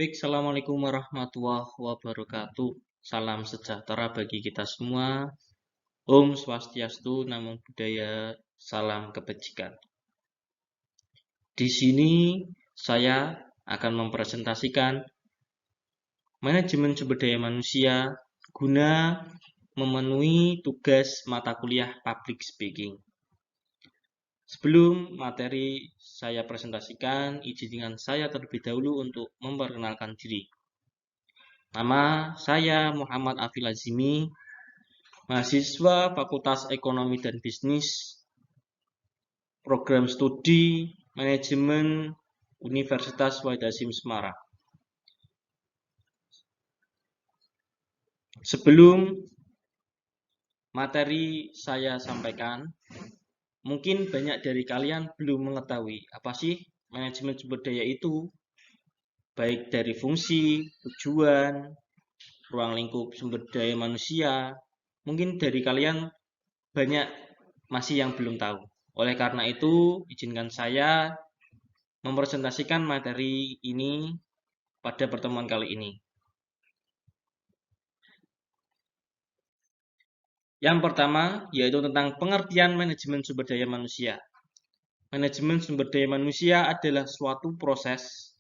Baik, Assalamualaikum warahmatullahi wabarakatuh. Salam sejahtera bagi kita semua. Om Swastiastu, Namo Buddhaya, salam kebajikan. Di sini saya akan mempresentasikan manajemen sumber daya manusia guna memenuhi tugas mata kuliah Public Speaking. Sebelum materi saya presentasikan, izinkan saya terlebih dahulu untuk memperkenalkan diri. Nama saya Muhammad Afil Azimi, mahasiswa Fakultas Ekonomi dan Bisnis, Program Studi Manajemen Universitas Wahid Hasyim Semarang. Sebelum materi saya sampaikan, mungkin banyak dari kalian belum mengetahui apa sih manajemen sumber daya itu, baik dari fungsi, tujuan, ruang lingkup sumber daya manusia. Mungkin dari kalian banyak masih yang belum tahu. Oleh karena itu, izinkan saya mempresentasikan materi ini pada pertemuan kali ini. Yang pertama, yaitu tentang pengertian manajemen sumber daya manusia. Manajemen sumber daya manusia adalah suatu proses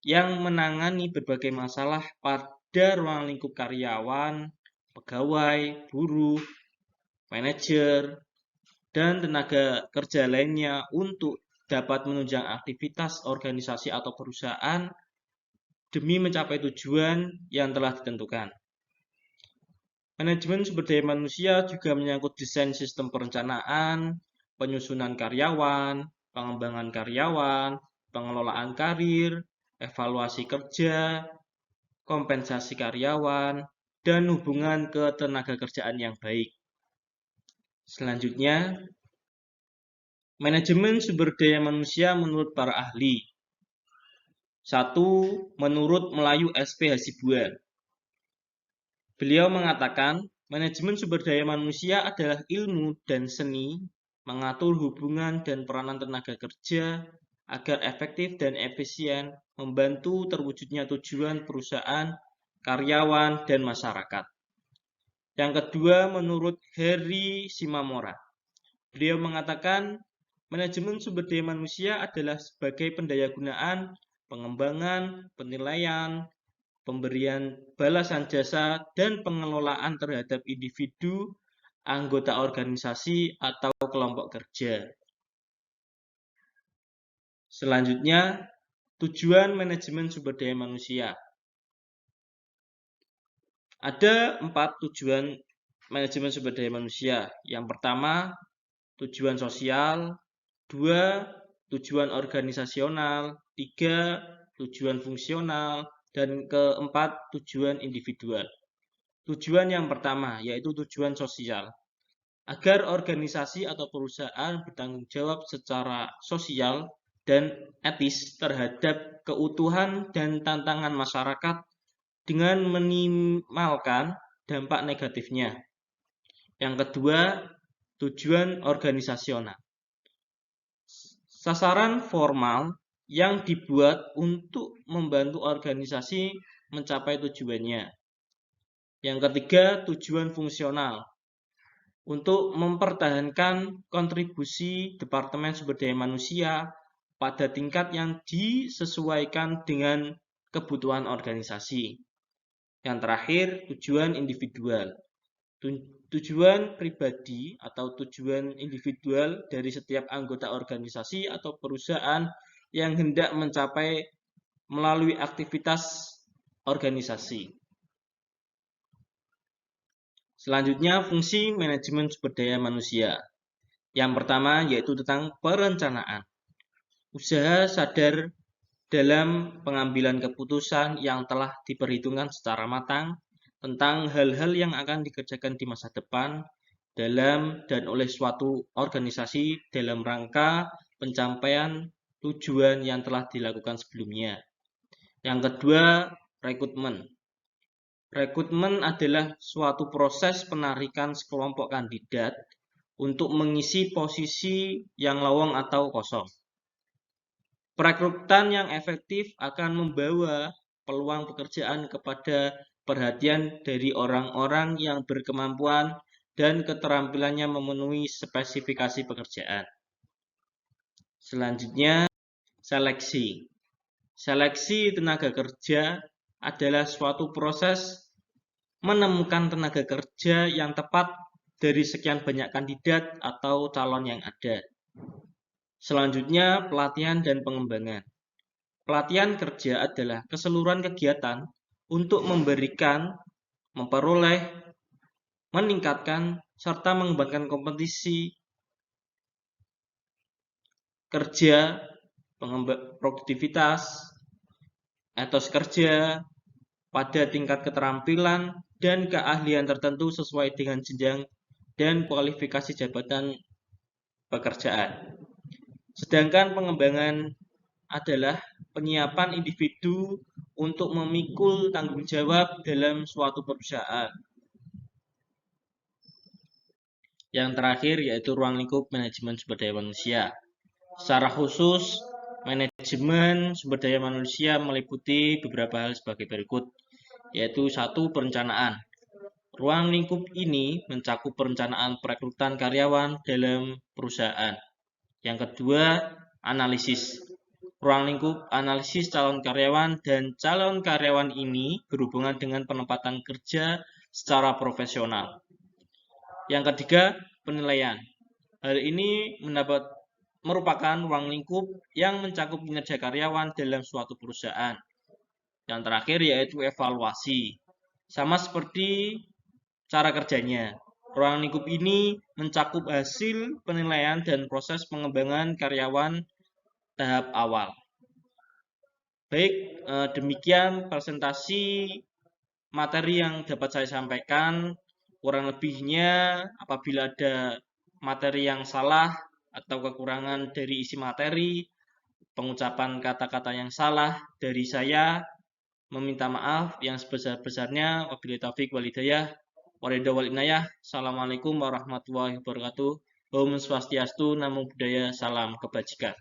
yang menangani berbagai masalah pada ruang lingkup karyawan, pegawai, buruh, manajer, dan tenaga kerja lainnya untuk dapat menunjang aktivitas organisasi atau perusahaan demi mencapai tujuan yang telah ditentukan. Manajemen sumber daya manusia juga menyangkut desain sistem perencanaan, penyusunan karyawan, pengembangan karyawan, pengelolaan karir, evaluasi kerja, kompensasi karyawan, dan hubungan ketenaga kerjaan yang baik. Selanjutnya, manajemen sumber daya manusia menurut para ahli. 1. Menurut Melayu SP Hasibuan. Beliau mengatakan, manajemen sumber daya manusia adalah ilmu dan seni mengatur hubungan dan peranan tenaga kerja agar efektif dan efisien membantu terwujudnya tujuan perusahaan, karyawan, dan masyarakat. Yang kedua, menurut Heri Shimamura. Beliau mengatakan, manajemen sumber daya manusia adalah sebagai pendayagunaan, pengembangan, penilaian, pemberian balasan jasa, dan pengelolaan terhadap individu, anggota organisasi, atau kelompok kerja. Selanjutnya, tujuan manajemen sumber daya manusia. Ada 4 tujuan manajemen sumber daya manusia. Yang pertama, tujuan sosial. 2. Tujuan organisasional. 3. Tujuan fungsional. Dan keempat, tujuan individual. Tujuan yang pertama, yaitu tujuan sosial. Agar organisasi atau perusahaan bertanggung jawab secara sosial dan etis terhadap keutuhan dan tantangan masyarakat dengan minimalkan dampak negatifnya. Yang kedua, tujuan organisasional. Sasaran formal yang dibuat untuk membantu organisasi mencapai tujuannya. Yang ketiga, tujuan fungsional. Untuk mempertahankan kontribusi Departemen Sumber Daya Manusia pada tingkat yang disesuaikan dengan kebutuhan organisasi. Yang terakhir, tujuan individual. Tujuan pribadi atau tujuan individual dari setiap anggota organisasi atau perusahaan yang hendak mencapai melalui aktivitas organisasi. Selanjutnya, fungsi manajemen sumber daya manusia. Yang pertama yaitu tentang perencanaan. Usaha sadar dalam pengambilan keputusan yang telah diperhitungkan secara matang tentang hal-hal yang akan dikerjakan di masa depan dalam dan oleh suatu organisasi dalam rangka pencapaian tujuan yang telah dilakukan sebelumnya. Yang kedua, rekrutmen. Rekrutmen adalah suatu proses penarikan sekelompok kandidat untuk mengisi posisi yang lowong atau kosong. Perekrutan yang efektif akan membawa peluang pekerjaan kepada perhatian dari orang-orang yang berkemampuan dan keterampilannya memenuhi spesifikasi pekerjaan. Selanjutnya, seleksi. Seleksi tenaga kerja adalah suatu proses menemukan tenaga kerja yang tepat dari sekian banyak kandidat atau calon yang ada. Selanjutnya, pelatihan dan pengembangan. Pelatihan kerja adalah keseluruhan kegiatan untuk memberikan, memperoleh, meningkatkan, serta mengembangkan kompetisi kerja, produktivitas, etos kerja, pada tingkat keterampilan dan keahlian tertentu sesuai dengan jenjang dan kualifikasi jabatan pekerjaan. Sedangkan pengembangan adalah penyiapan individu untuk memikul tanggung jawab dalam suatu perusahaan. Yang terakhir yaitu ruang lingkup manajemen sumber daya manusia. Secara khusus, manajemen sumber daya manusia meliputi beberapa hal sebagai berikut, yaitu 1. Perencanaan. Ruang lingkup ini mencakup perencanaan perekrutan karyawan dalam perusahaan. Yang kedua, analisis. Ruang lingkup analisis calon karyawan dan calon karyawan ini berhubungan dengan penempatan kerja secara profesional. Yang ketiga, penilaian. Hal ini merupakan ruang lingkup yang mencakup kinerja karyawan dalam suatu perusahaan. Yang terakhir yaitu evaluasi. Sama seperti cara kerjanya. Ruang lingkup ini mencakup hasil penilaian dan proses pengembangan karyawan tahap awal. Baik, demikian presentasi materi yang dapat saya sampaikan. Kurang lebihnya apabila ada materi yang salah atau kekurangan dari isi materi, pengucapan kata-kata yang salah dari saya, meminta maaf yang sebesar-besarnya. Wabillahi taufiq wal hidayah. Assalamualaikum warahmatullahi wabarakatuh. Om Swastiastu, Namo Buddhaya, salam kebajikan.